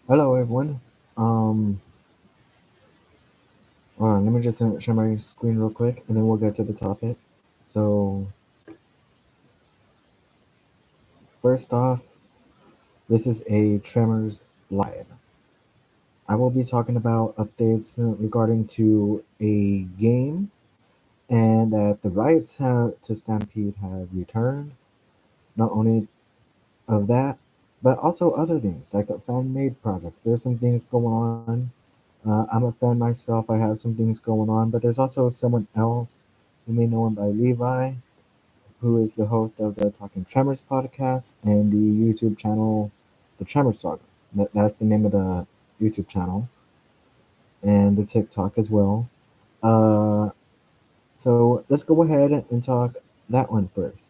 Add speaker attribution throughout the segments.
Speaker 1: Hello, everyone. Um, Let me just share my screen real quick, and then we'll get to the topic. So, first off, this is a Tremors live. I will be talking about updates regarding to a game, and that the rights to Stampede have returned. Not only of that, but also other things like fan-made projects. There's some things going on. I'm a fan myself. I have some things going on, but there's also someone else. You may know him by Levi, who is the host of the Talking Tremors podcast and the YouTube channel, The Tremors Saga. That's the name of the YouTube channel and the TikTok as well. Uh, so let's go ahead and talk that one first.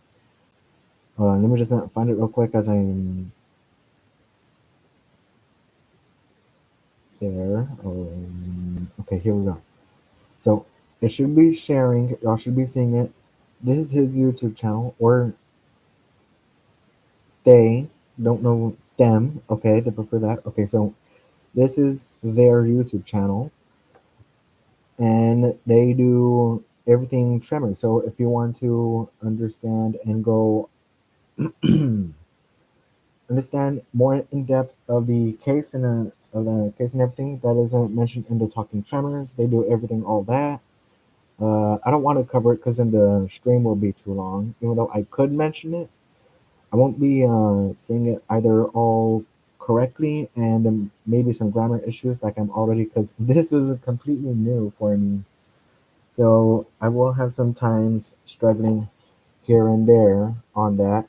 Speaker 1: Hold on, let me just find it real quick as I'm there. Okay, here we go. So it should be sharing. Y'all should be seeing it. This is his YouTube channel, or they don't know them. Okay, they prefer that. Okay, so this is their YouTube channel, and they do everything Tremor. So if you want to understand and go understand more in depth of the case and of the case and everything that isn't mentioned in the Talking Tremors, they do everything all that. I don't want to cover it because then the stream will be too long. Even though I could mention it, I won't be saying it either all correctly and then maybe some grammar issues like I'm already because this was completely new for me. So I will have some times struggling here and there on that.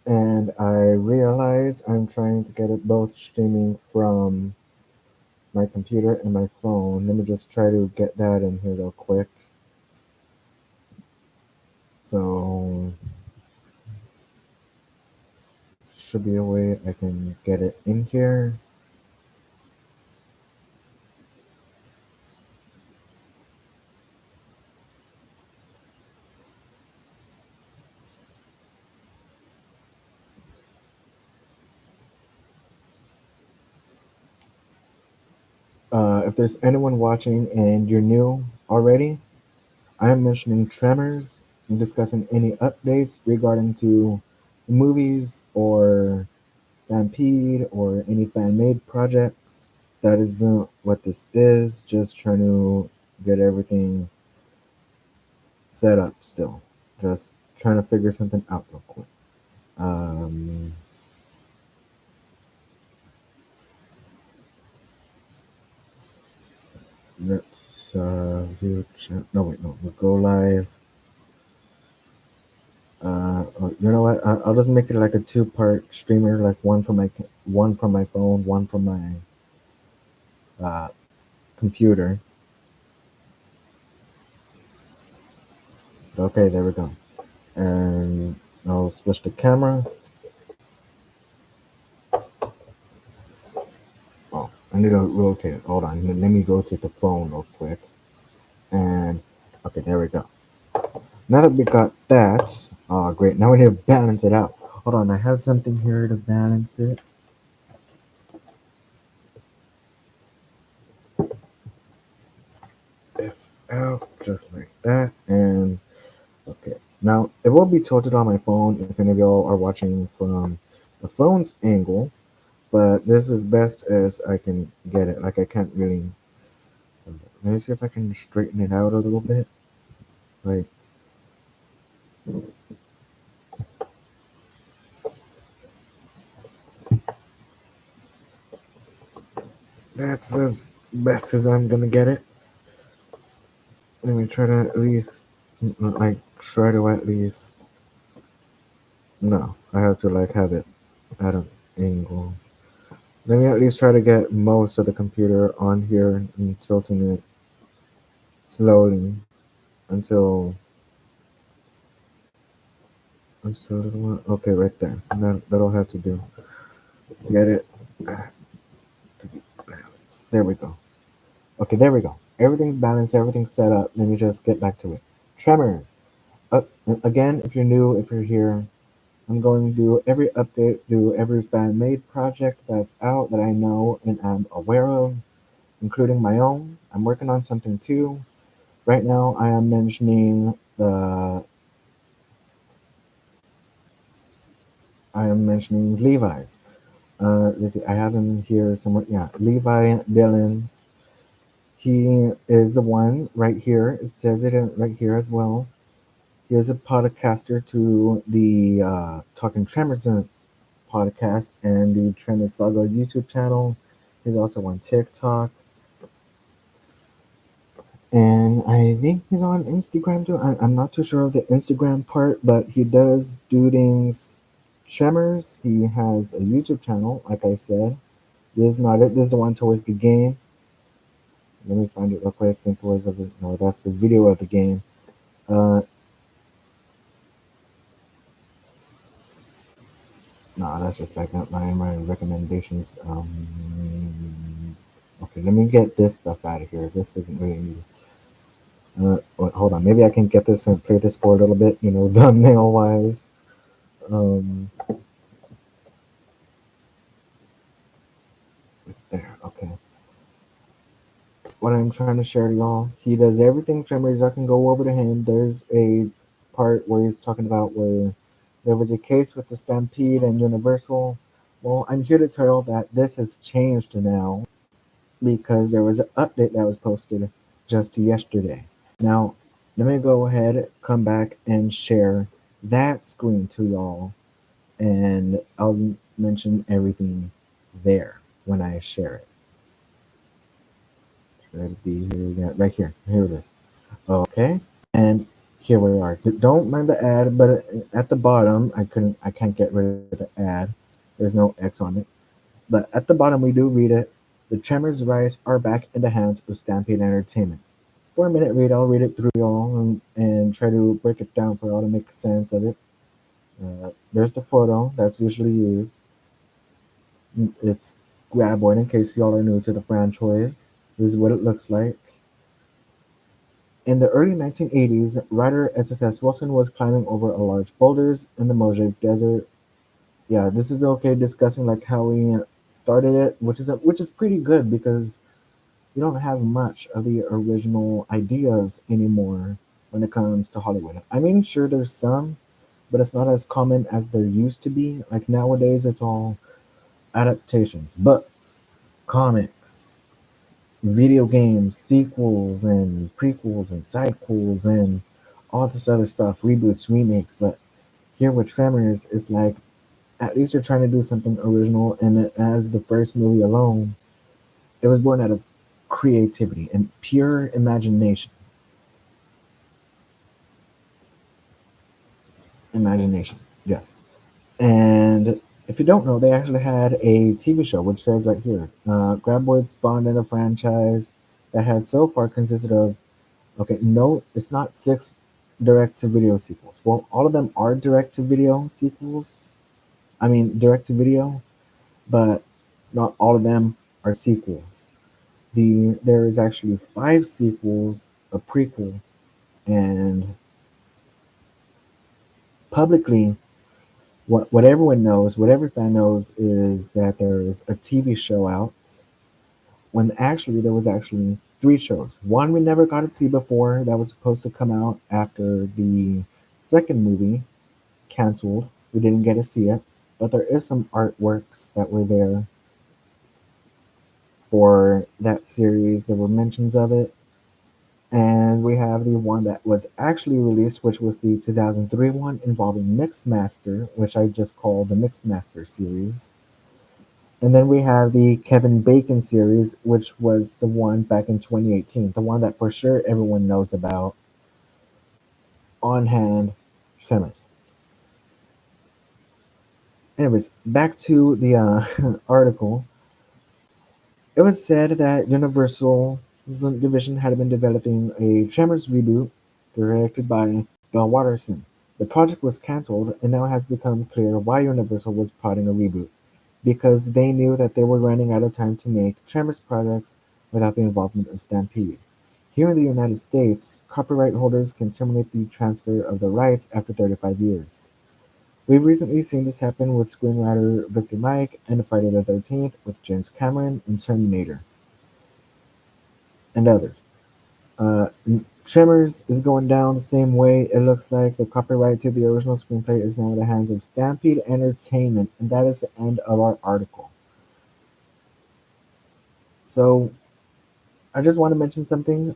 Speaker 1: And I realize I'm trying to get it both streaming from my computer and my phone. Let me just try to get that in here real quick. So should be a way I can get it in here. If there's anyone watching and you're new already, I am mentioning Tremors and discussing any updates regarding to movies or Stampede or any fan-made projects. That isn't what this is. Just trying to get everything set up still. Just trying to figure something out real quick. Um, let's view chat. No, wait, no. We'll go live. You know what? I'll just make it like a two-part streamer, like one from my phone, one from my uh, computer. Okay, there we go. And I'll switch the camera. Oh, I need to rotate it. Hold on. Let me rotate the phone real quick. And okay, there we go. Now that we got that, oh great. Now we need to balance it out. Hold on, I have something here to balance it. This out just like that. And okay. Now it will be tilted on my phone if any of y'all are watching from the phone's angle, but this is best as I can get it. Like I can't really. Let me see if I can straighten it out a little bit. Like that's as best as I'm gonna get it. Let me try to at least, like, try to at least. No, I have to like have it at an angle. Let me at least try to get most of the computer on here and tilting it slowly until okay, right there. That'll have to do. Get it to be balanced. There we go. Okay, there we go. Everything's balanced. Everything's set up. Let me just get back to it. Tremors. Again, if you're new, if you're here, I'm going to do every update, do every fan made project that's out that I know and am aware of, including my own. I'm working on something too. Right now, I am mentioning Levi's. Let's see, I have him here somewhere. Yeah, Levi Dylan's. He is the one right here. It says it right here as well. He is a podcaster to the Talking Tremors podcast and the Tremors Saga YouTube channel. He's also on TikTok. And I think he's on Instagram too. I'm not too sure of the Instagram part, but he does do things Tremors. He has a YouTube channel, like I said. This is not it. This is the one towards the game. Let me find it real quick. I think it was of the, no, that's the video of the game. Uh, no, that's just like not my recommendations. Okay, let me get this stuff out of here. This isn't really. Hold on. Maybe I can get this and play this for a little bit. Thumbnail wise. Um, there. Okay. What I'm trying to share to y'all. He does everything Tremors. I can go over to him. There's a part where he's talking about where there was a case with the Stampede and Universal. Well, I'm here to tell you that this has changed now because there was an update that was posted just yesterday. Now, let me go ahead, come back, and share that screen to y'all, and I'll mention everything there when I share it. Should it be here? Yeah, right here. Here it is. Okay, and here we are. Don't mind the ad, but at the bottom, I can't get rid of the ad. There's no X on it. But at the bottom, we do read it. The Tremors' rights are back in the hands of Stampede Entertainment. 4 minute read. I'll read it through y'all and try to break it down for y'all to make sense of it. There's the photo that's usually used. It's Graboid in case y'all are new to the franchise. This is what it looks like. In the early 1980s, writer S.S. Wilson was climbing over a large boulders in the Mojave Desert. Yeah, this is okay discussing like how we started it, which is pretty good because you don't have much of the original ideas anymore when it comes to Hollywood. I mean, sure, there's some, but it's not as common as there used to be. Like nowadays, it's all adaptations, books, comics, video games, sequels, and prequels, and sidequels, and all this other stuff, reboots, remakes. But here with Tremors, it's like at least you're trying to do something original, and as the first movie alone, it was born out of creativity and pure imagination. Imagination, yes. And if you don't know, they actually had a TV show, which says right here, Graboid spawned in a franchise that has so far consisted of, okay, no, it's not six direct-to-video sequels. Well, all of them are direct-to-video sequels. I mean, direct-to-video, but not all of them are sequels. There is actually five sequels, a prequel, and publicly what everyone knows, what every fan knows, is that there is a TV show out. When actually there was actually three shows. One we never got to see before that was supposed to come out after the second movie canceled. We didn't get to see it, but there is some artworks that were there for that series. There were mentions of it. And we have the one that was actually released, which was the 2003 one involving Mixmaster, which I just call the Mixmaster series. And then we have the Kevin Bacon series, which was the one back in 2018, the one that for sure everyone knows about, On Hand Tremors. Anyways, back to the article. It was said that Universal's division had been developing a Tremors reboot directed by Bill Watterson. The project was cancelled, and now it has become clear why Universal was plotting a reboot. Because they knew that they were running out of time to make Tremors projects without the involvement of Stampede. Here in the United States, copyright holders can terminate the transfer of the rights after 35 years. We've recently seen this happen with screenwriter Victor Mike and Friday the 13th with James Cameron and Terminator and others. Uh, Tremors is going down the same way. It looks like the copyright to the original screenplay is now in the hands of Stampede Entertainment, and that is the end of our article. So I just want to mention something.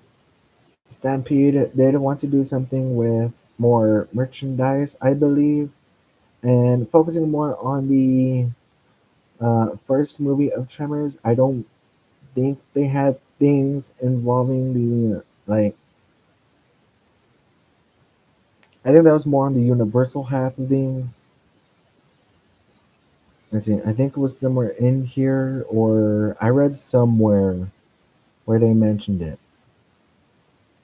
Speaker 1: Stampede did want to do something with more merchandise, I believe, and focusing more on the first movie of Tremors. I don't think they had things involving the like. I think that was more on the Universal half of things. Let's see. I think it was somewhere in here, or I read somewhere where they mentioned it.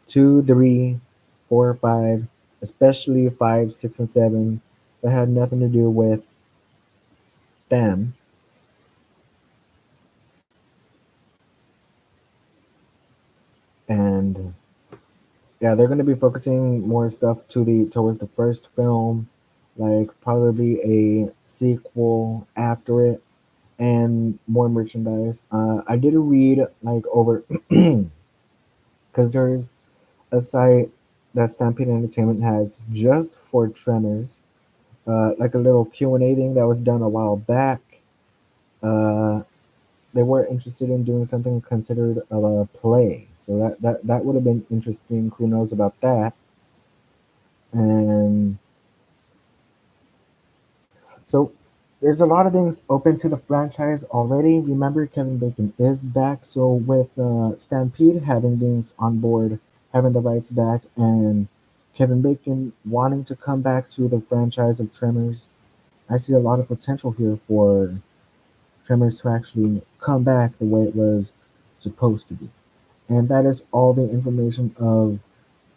Speaker 1: Two, three, four, five, especially five, six, and seven, that had nothing to do with them. And yeah, they're going to be focusing more stuff towards the first film, like probably a sequel after it, and more merchandise. I did read like over because there's a site that Stampede Entertainment has just for Tremors, like a little Q&A thing that was done a while back. Uh, they were interested in doing something considered a play, so that would have been interesting. Who knows about that? And so there's a lot of things open to the franchise already. Remember, Kevin Bacon is back, so with Stampede having things on board, having the rights back, and Kevin Bacon wanting to come back to the franchise of Tremors, I see a lot of potential here for Tremors to actually come back the way it was supposed to be. And that is all the information of,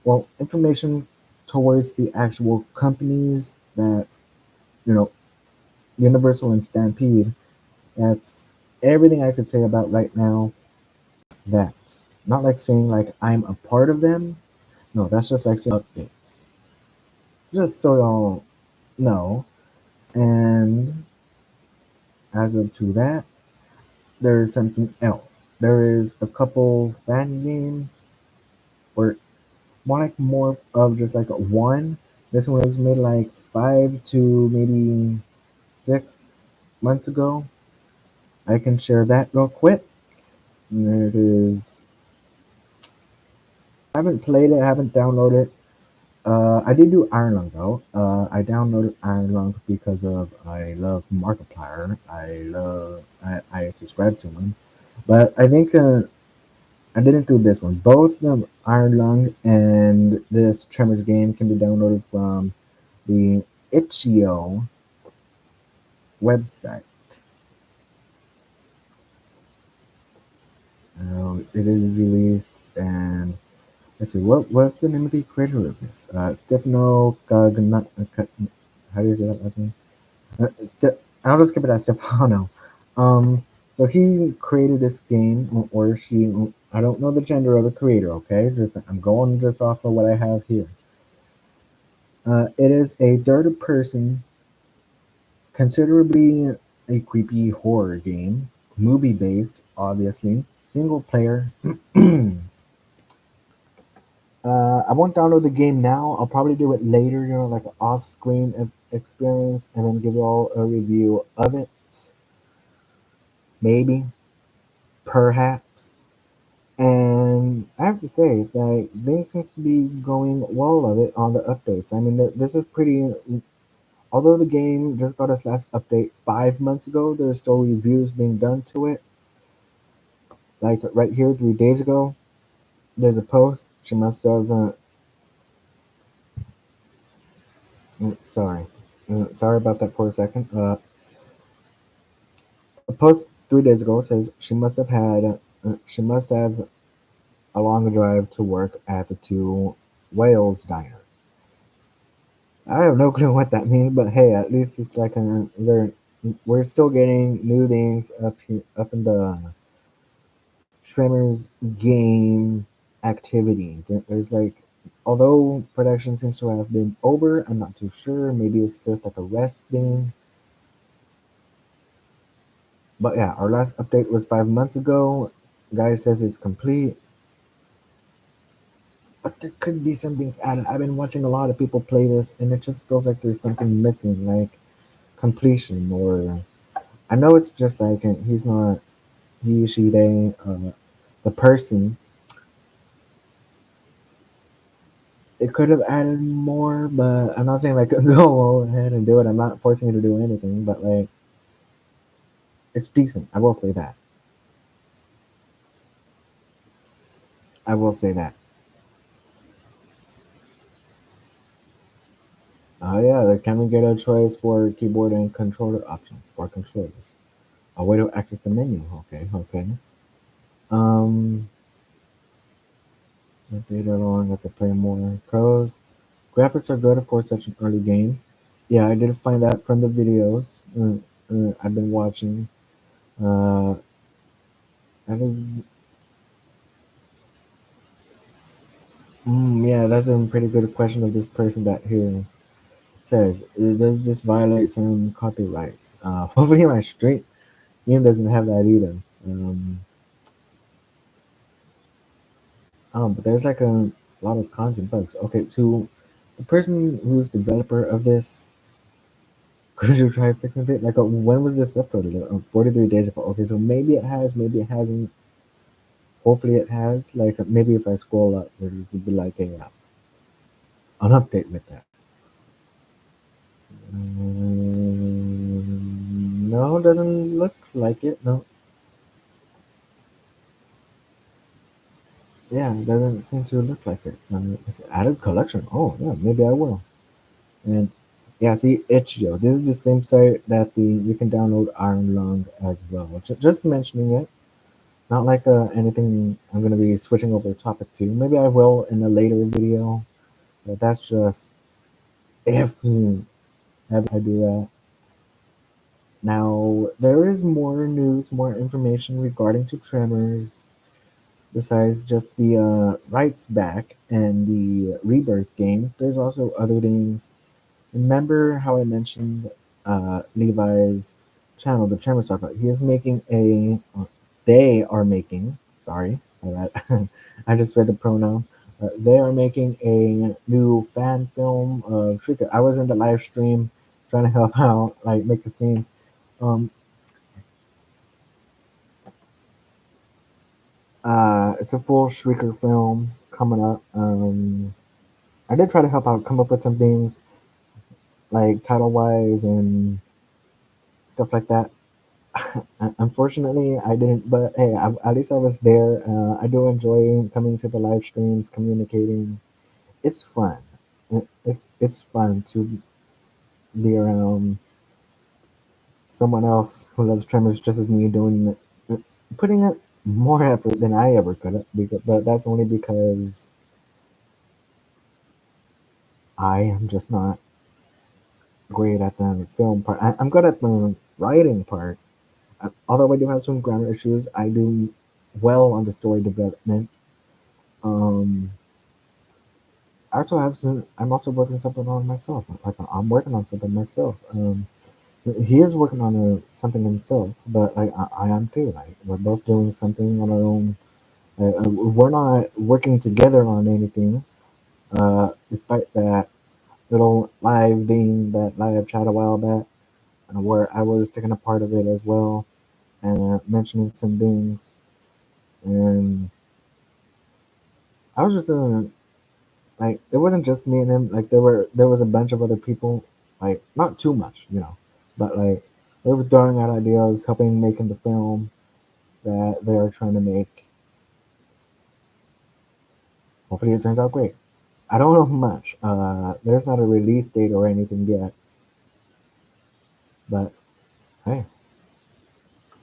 Speaker 1: well, information towards the actual companies that, you know, Universal and Stampede. That's everything I could say about right now. That's not like saying like I'm a part of them. No, that's just like saying updates. Just so y'all know. And as of to that, there is something else. There is a couple fan games, or more of just like a one. This one was made like 5 to maybe 6 months ago. I can share that real quick. And there it is. I haven't played it, I haven't downloaded it. I did do Iron Lung though. I downloaded Iron Lung because of I love Markiplier. I subscribe to him, but I think I didn't do this one. Both the Iron Lung and this Tremors game can be downloaded from the Itch.io website. It is released, and let's see what's the name of the creator of this? Stefano Gagna. How do you say that last name? I'll just skip it as Stefano. Um, so he created this game, or she. I don't know the gender of the creator. Okay, just I'm going just off of what I have here. It is a third-person, considerably a creepy horror game, movie-based, obviously, single player. I won't download the game now. I'll probably do it later, like an off-screen experience, and then give you all a review of it. Maybe, perhaps. And I have to say that things seems to be going well of it on the updates. I mean, this is pretty. Although the game just got its last update 5 months ago, there's still reviews being done to it. Like right here, 3 days ago, there's a post. She must have. Sorry, sorry about that for a second. A post 3 days ago says she must have had. She must have a long drive to work at the Two Whales Diner. I have no clue what that means, but hey, at least it's like we're still getting new things up in the Tremors game activity. There's like Although production seems to have been over, I'm not too sure. Maybe it's just like a rest thing. But yeah, our last update was 5 months ago. Guy says it's complete, but there could be some things added. I've been watching a lot of people play this, and it just feels like there's something missing, like completion. Or I know it's just like he's not he, she, they, the person. It could have added more, but I'm not saying like go ahead and do it. I'm not forcing you to do anything, but like it's decent. I will say that. I will say that. Oh yeah, can we get a choice for keyboard and controller options for controllers? A way to access the menu. Okay, okay. Um, later on, let's play more pros. Graphics are good for such an early game. Yeah, I did find that from the videos I've been watching. Uh, that is, yeah, that's a pretty good question of this person that here says. Does this violate some copyrights? Hopefully my stream game doesn't have that either. But there's like a lot of content bugs. Okay, to the person who's developer of this, could you try fixing it? Like, when was this uploaded? 43 days ago. Okay, so maybe it has, maybe it hasn't. Hopefully it has. Like, maybe if I scroll up, there's be like an update with that. No, doesn't look like it. No, yeah, it doesn't seem to look like it. It's added collection. Oh, yeah, maybe I will. And yeah, see, itch.io. This is the same site that the you can download Iron Lung as well. Just mentioning it, not like anything I'm gonna be switching over topic to. Maybe I will in a later video, but that's just if I do that. Now there is more news, more information regarding to Tremors besides just the rights back and the rebirth game. There's also other things. Remember how I mentioned Levi's channel, the TremorsSaga? He is making they are making, sorry, I just read the pronoun. They are making a new fan film of Shrieker. I was in the live stream trying to help out, like make a scene. Um, it's a full Shrieker film coming up. I did try to help out, come up with some things like title wise and stuff like that. Unfortunately, I didn't, but hey, at least I was there. I do enjoy coming to the live streams, communicating. It's fun. It's fun to be around someone else who loves Tremors just as me, doing it, putting it more effort than I ever could. But that's only because I am just not great at the film part. I'm good at the writing part. Although I do have some grammar issues, I do well on the story development. Um, I also have some. I'm also working something on myself. Like I'm working on something myself. He is working on something himself, but like I am too. Like we're both doing something on our own. We're not working together on anything. Despite that little live thing, that live chat a while back, where I was taking a part of it as well and mentioning some things, and I was just like it wasn't just me and him. Like there was a bunch of other people. Like not too much, but like they were throwing out ideas, helping making the film that they are trying to make. Hopefully, it turns out great. I don't know much. There's not a release date or anything yet, but hey,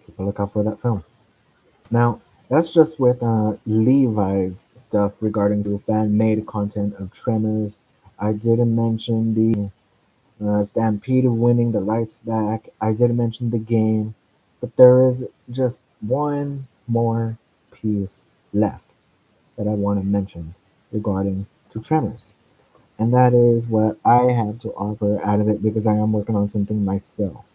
Speaker 1: keep a lookout for that film. Now, that's just with Levi's stuff regarding the fan made content of Tremors. I didn't mention the Stampede winning the rights back. I did mention the game, but there is just one more piece left that I want to mention regarding to to Tremors. And that is what I have to offer out of it because I am working on something myself.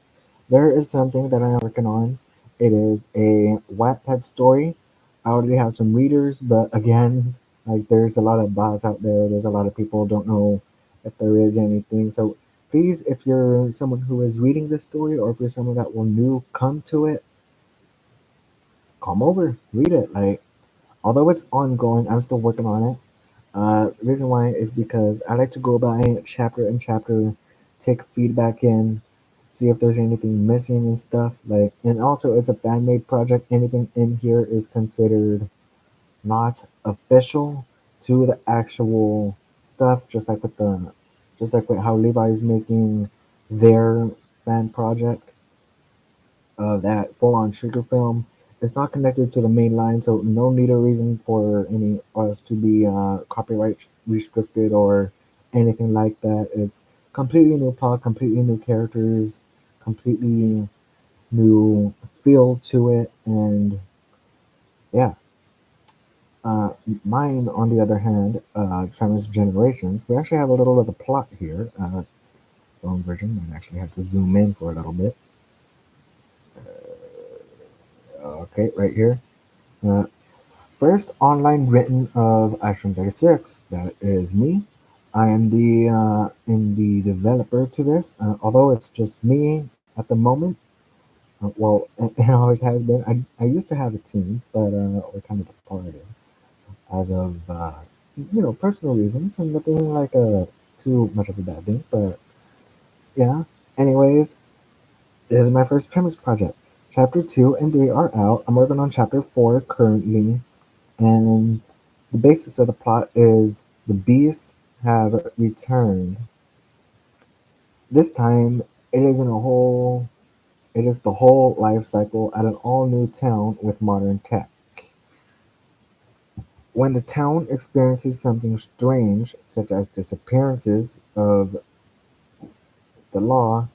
Speaker 1: There is something that I am working on. It is a WattPad story. I already have some readers, but again, like there's a lot of bots out there. There's a lot of people who don't know if there is anything. So please, if you're someone who is reading this story, or if you're someone that will new come to it, come over, read it. Like although it's ongoing, I'm still working on it. The reason why is because I like to go by chapter and chapter, take feedback in, see if there's anything missing and stuff. Like, and also it's a fan made project. Anything in here is considered not official to the actual stuff. Just like with how Levi is making their fan project that full-on shrieker film. It's not connected to the main line, so no need or reason for any us to be copyright restricted or anything like that. It's completely new plot, completely new characters, completely new feel to it, and yeah. Uh, Mine, on the other hand, Tremors Generations, we actually have a little of a plot here. Phone version, I actually have to zoom in for a little bit. Okay, right here. Uh, First online written of Action 36. That is me. I am the indie developer to this. Although it's just me at the moment. Well, it always has been. I used to have a team, but we're kind of departed as of personal reasons, and nothing like too much of a bad thing. But yeah. Anyways, this is my first premise project. Chapter 2 and 3 are out. I'm working on chapter 4 currently. And the basis of the plot is the beasts have returned. This time, it isn't a whole. It is the whole life cycle at an all-new town with modern tech. When the town experiences something strange, such as disappearances of the law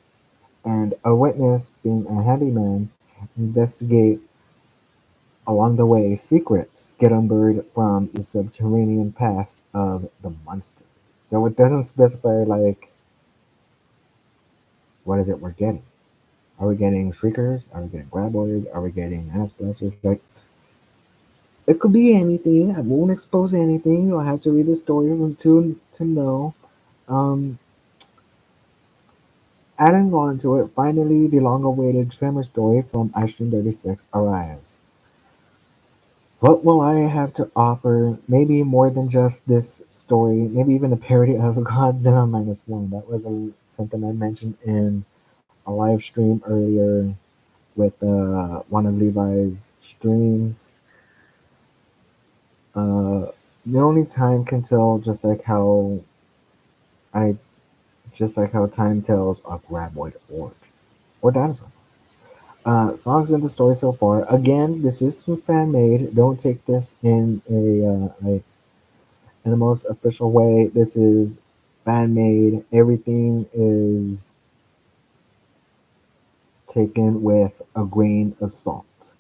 Speaker 1: and a witness being a handyman, investigate along the way secrets get unburied from the subterranean past of the monsters. So it doesn't specify like what is it we're getting. Are we getting shriekers? Are we getting graboids? Are we getting ass blasters? Like it could be anything. I won't expose anything. You'll have to read the story to know. Um, Adding on to it, finally the long-awaited Tremor story from Ashton 36 arrives. What will I have to offer? Maybe more than just this story. Maybe even a parody of Godzilla minus one. That was something I mentioned in a live stream earlier with one of Levi's streams. Uh, the only time can tell, I just like how time tells a graboid or dinosaur. Songs in the story so far. Again, this is fan made. Don't take this in in the most official way. This is fan made. Everything is taken with a grain of salt.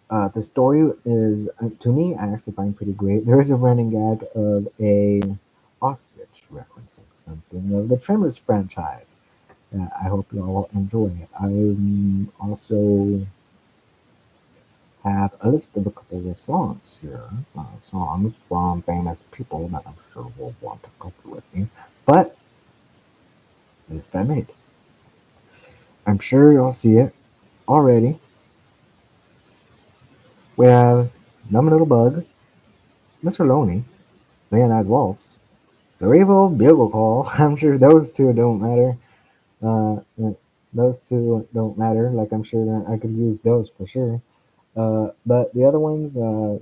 Speaker 1: The story is, to me, I actually find pretty great. There is a running gag of a ostrich referencing something of the Tremors franchise. I hope you all enjoy it. I also have a list of a couple of songs here, songs from famous people that I'm sure will want to go through with me. But this I made. I'm sure you'll see it already. We have Numb Little Bug, Mr. Loney, Leonard's Waltz, The Evil Bugle Call. I'm sure those two don't matter. Those two don't matter. Like I'm sure that I could use those for sure. But the other ones,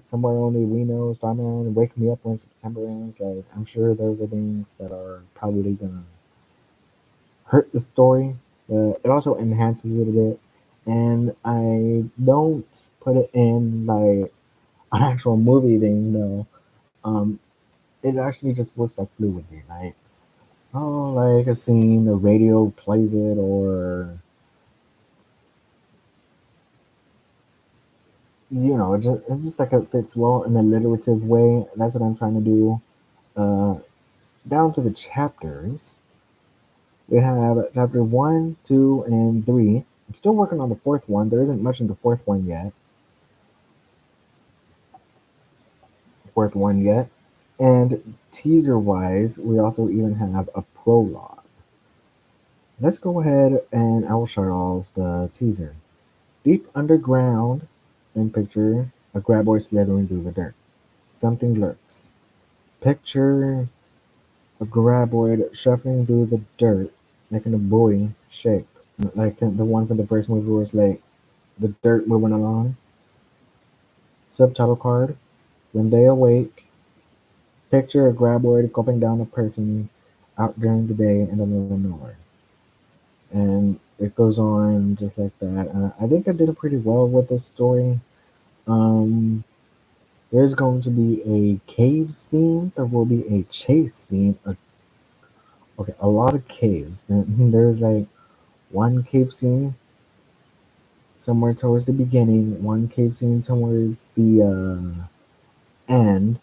Speaker 1: Somewhere Only We Know, Starman, Wake Me Up When September Ends, like I'm sure those are things that are probably gonna hurt the story. It also enhances it a bit, and I don't put it in like an actual movie thing. No, it actually just works like glue with me. Like like a scene, the radio plays it, or it's just like it fits well in a alliterative way. That's what I'm trying to do. Uh, down to the chapters, we have chapter 1, 2, and 3. I'm still working on the fourth one. There isn't much in the fourth one yet. And teaser wise, we also even have a prologue. Let's go ahead and I will start off the teaser. Deep underground, and picture a graboid slithering through the dirt. Something lurks. Picture a graboid shuffling through the dirt, making a buoy shake. Like the one from the first movie where it's like the dirt moving along. Subtitle card. When they awake, picture a graboid gulping down a person out during the day in the middle of nowhere. And it goes on just like that. I think I did pretty well with this story. Um, there's going to be a cave scene. There will be a chase scene. Okay, a lot of caves. There's like one cave scene somewhere towards the beginning, one cave scene towards the end,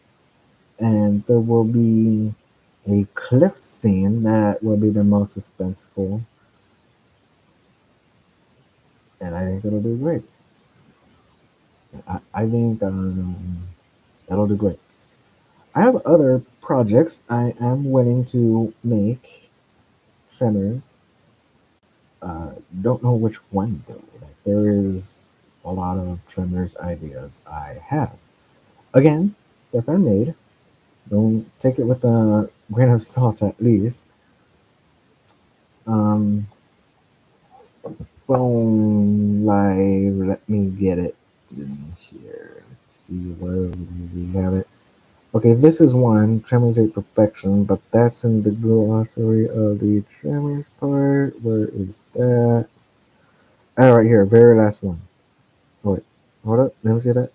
Speaker 1: and there will be a cliff scene that will be the most suspenseful, and I think it'll do great. I think that'll do great. I have other projects I am willing to make. Tremors. Don't know which one though. Like there is a lot of Tremors ideas I have. Again, they're fan made. Don't take it with a grain of salt at least. Um, Phone live. Let me get it in here. Let's see where we have it. Okay, this is one, Tremors 8 Perfection, but that's in the glossary of the Tremors part. Where is that? Oh, right here, very last one. Oh, wait, hold up, let me see that.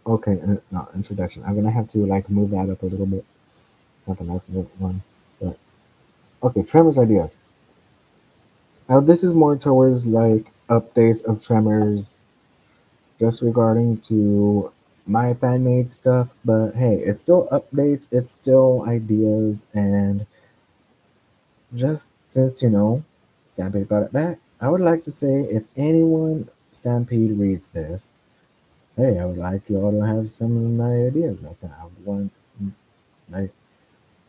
Speaker 1: Okay, no, introduction. I'm gonna have to like move that up a little bit. It's not the nicest one, but okay, Tremors ideas. Now this is more towards like updates of Tremors, just regarding to my fan made stuff. But hey, it's still updates, it's still ideas, and just since Stampede got it back, I would like to say if anyone Stampede reads this, hey, I would like you all to have some of my ideas like that. I would want like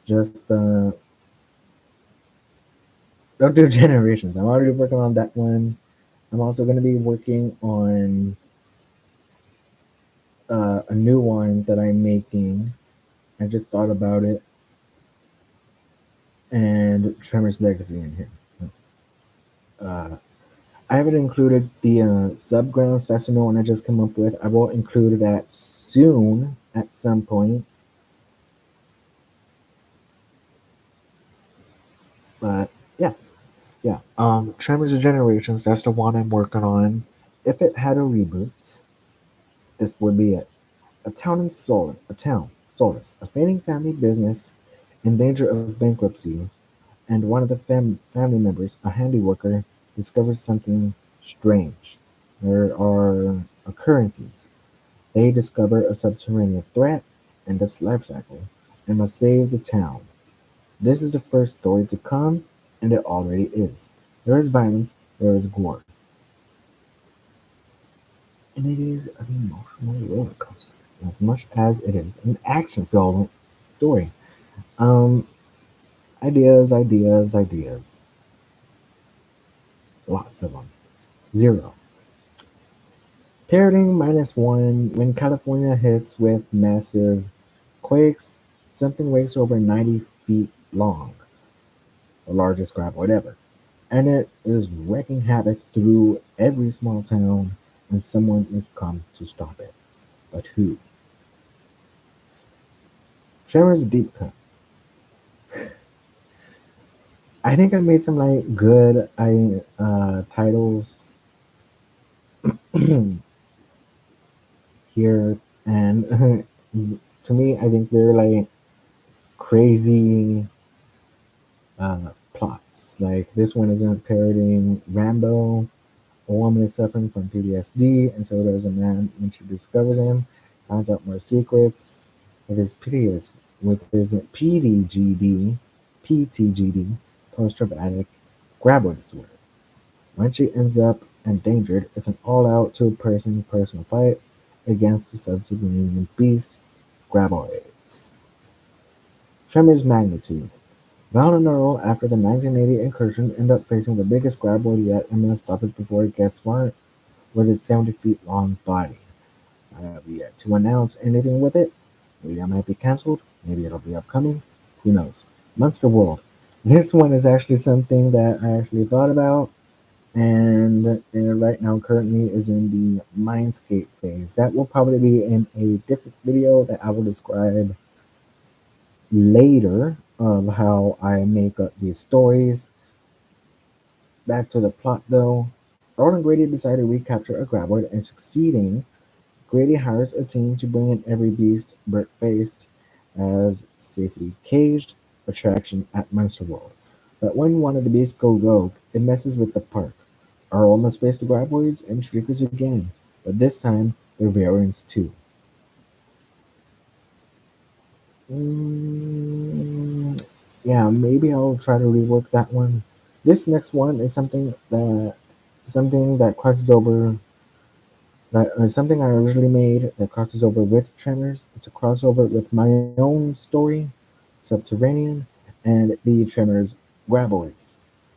Speaker 1: just don't do generations. I'm already working on that one. I'm also going to be working on a new one that I'm making. I just thought about it, and Tremors Legacy in here. Uh, I haven't included the subgrounds. That's the new one I just came up with. I will include that soon at some point. But yeah, yeah. Tremors of Generations. That's the one I'm working on. If it had a reboot, this would be it. Solace, a failing family business in danger of bankruptcy, and one of the family members, a handy worker, discovers something strange. There are occurrences. They discover a subterranean threat and its life cycle and must save the town. This is the first story to come, and it already is. There is violence, there is gore. And it is an emotional roller coaster, as much as it is an action filled story. Um, ideas. Lots of them. Zero. Parroting -1 when California hits with massive quakes, something wakes over 90 feet long, the largest graboid ever. And it is wreaking havoc through every small town, and someone is come to stop it. But who? Tremors Deep Cut. I think I made some like good titles here, and to me, I think they're like crazy plots. Like this one isn't parodying Rambo. A woman is suffering from PTSD, and so there's a man when she discovers him, finds out more secrets. It is with his PTGD, post-traumatic graboid disorder. When she ends up endangered, it's an all-out two-person personal fight against the subterranean beast, graboids. Tremors magnitude. Val and Earl, after the 1980 incursion, end up facing the biggest graboid yet and must stop it before it gets smart with its 70 feet long body. I have yet to announce anything with it. Maybe it might be cancelled. Maybe it'll be upcoming. Who knows? Monster World. This one is actually something that I actually thought about, and right now currently is in the Mindscape phase. That will probably be in a different video that I will describe later of how I make up these stories. Back to the plot though. Earl and Grady decide to recapture a graboid and succeeding. Grady hires a team to bring in every beast Bert faced as safely caged attraction at Monster World. But when one of the beasts go rogue, it messes with the park. Earl must face the graboids and shriekers again, but this time they're variants too. Mm, yeah, maybe I'll try to rework that one. This next one is something that crosses over something I originally made that crosses over with Tremors. It's a crossover with my own story, Subterranean, and the Tremors Graboids.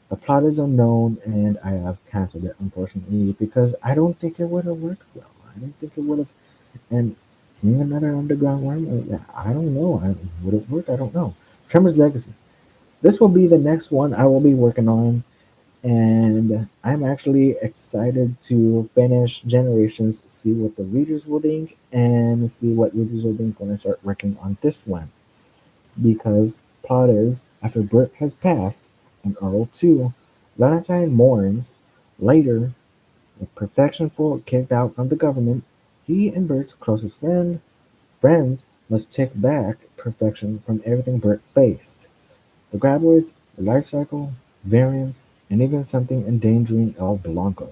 Speaker 1: The plot is unknown, and I have canceled it unfortunately because I don't think it would have worked well. I don't think it would have. And seeing another underground worm, I don't know. Would it work? I don't know. Tremors Legacy. This will be the next one I will be working on, and I'm actually excited to finish Generations, see what the readers will think, and see what readers will think when I start working on this one. Because plot is, after Bert has passed, and Earl too, Valentine mourns. Later, with Perfection Full kicked out from the government, he and Bert's closest friends must take back Perfection from everything Bert faced. The graboids, the life cycle, variants, and even something endangering El Blanco.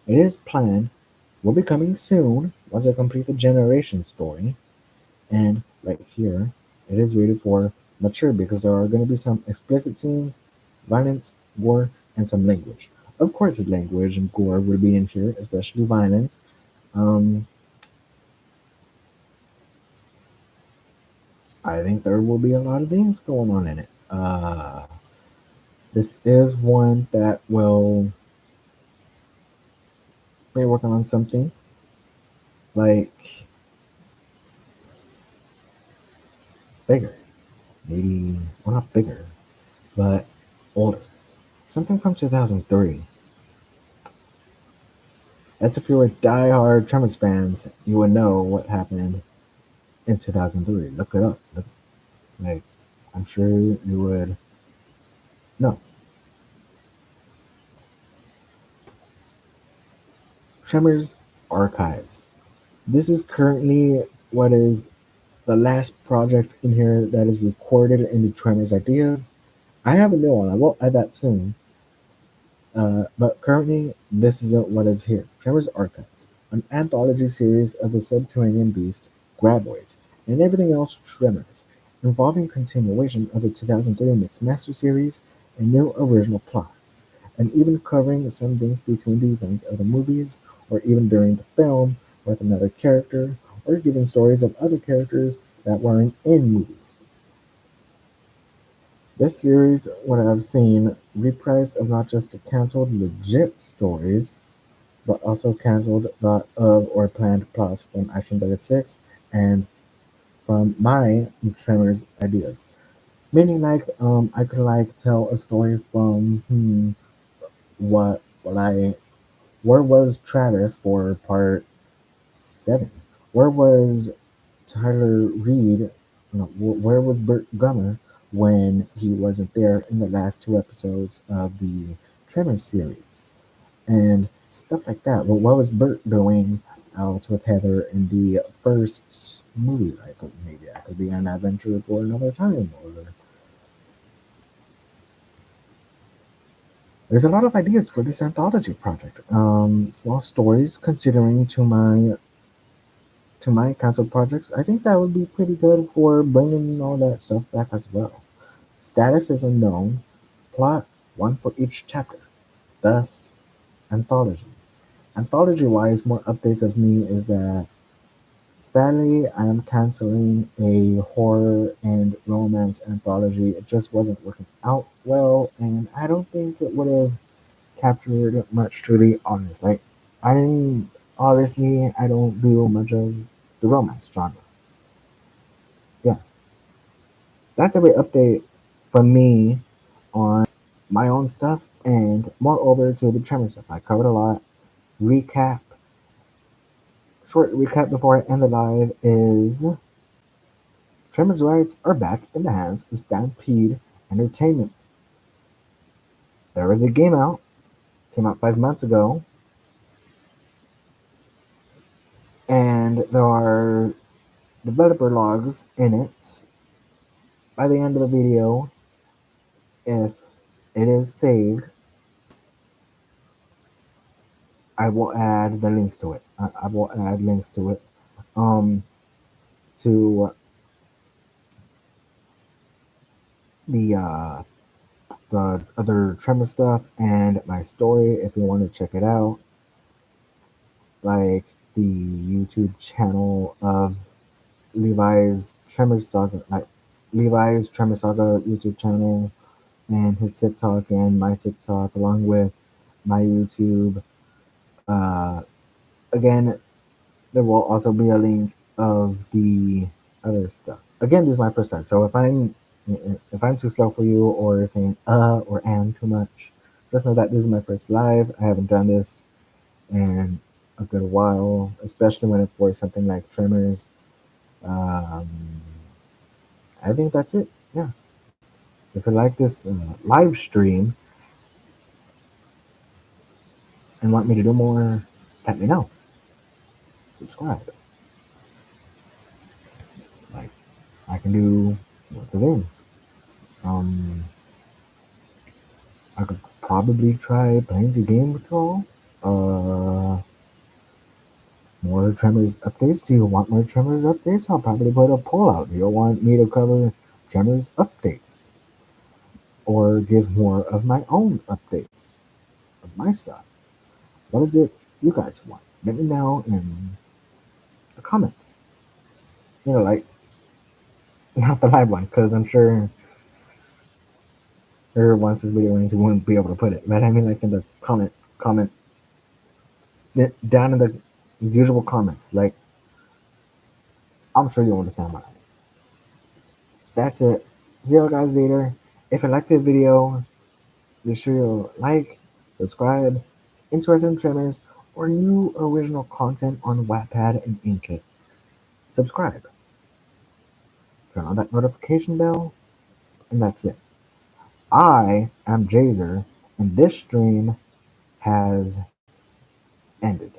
Speaker 1: It is planned will be coming soon once I complete the generation story, and right here it is rated for mature because there are going to be some explicit scenes, violence, gore, and some language. Of course, the language and gore will be in here, especially violence. Um, I think there will be a lot of things going on in it. This is one that will be working on something like bigger, maybe well not bigger, but older. Something from 2003. That's if you were diehard Tremors fans, you would know what happened in 2003. Look it up. Like, I'm sure you would know. Tremors Archives. This is currently what is the last project in here that is recorded in the Tremors ideas. I have a new one. I will add that soon. But currently, this is what is here. Tremors Archives, an anthology series of the subterranean beast, graboids, and everything else Tremors, involving continuation of the 2003 Mixed Master series and new original plots, and even covering some things between the events of the movies, or even during the film with another character, or giving stories of other characters that weren't in movies. This series, what I've seen, reprised of not just the cancelled legit stories, but also cancelled lot of or planned plots from Action 36 and from my Tremors ideas. Meaning like I could like tell a story from what I where was Travis for part 7? Where was Tyler Reed? No, where was Burt Gummer when he wasn't there in the last two episodes of the Tremors series? And stuff like that. Well, what was Bert doing out with Heather in the first movie? Maybe that could be an adventure for another time. Or there's a lot of ideas for this anthology project. Small stories, considering to my canceled projects, I think that would be pretty good for bringing all that stuff back as well. Status is unknown. Plot one for each chapter. Thus, anthology. Anthology wise, more updates of me is that sadly I am canceling a horror and romance anthology. It just wasn't working out well, and I don't think it would have captured much, to be honest. Like, I didn't, obviously, I don't do much of the romance genre. Yeah, that's a great update from me on my own stuff, and moreover to the Tremor stuff. I covered a lot. Recap, short recap before I end the live is Tremors rights are back in the hands of Stampede Entertainment. There is a game out, came out 5 months ago, and there are developer logs in it. By the end of the video, if it is saved, I will add the links to it. I will add links to it. Um, to the other Tremor stuff and my story if you want to check it out, like the YouTube channel of Levi's Tremors Saga, like Levi's Tremors Saga YouTube channel, and his TikTok and my TikTok, along with my YouTube. Uh, Again, there will also be a link of the other stuff. Again, this is my first time, so if I'm too slow for you or saying or am too much, just know that this is my first live. I haven't done this in a good while, especially when it's for something like Tremors. Um, I think that's it. Yeah. If you like this live stream and want me to do more, let me know. Subscribe. Like, I can do lots of things. Um, I could probably try playing the game with y'all. Uh, More Tremors updates. Do you want more Tremors updates? I'll probably put a poll out. Do you want me to cover Tremors updates? Or give more of my own updates of my stuff? What is it you guys want? Let me know in the comments. Like, not the live one, because I'm sure whoever wants this video ends, won't be able to put it. But I mean, like in the comment down in the usual comments. Like, I'm sure you'll understand why. That's it. See you guys later. If you like the video, be sure you like, subscribe, interested in Tremors, or new original content on WattPad and Inkit. Subscribe. Turn on that notification bell, and that's it. I am Jazer, and this stream has ended.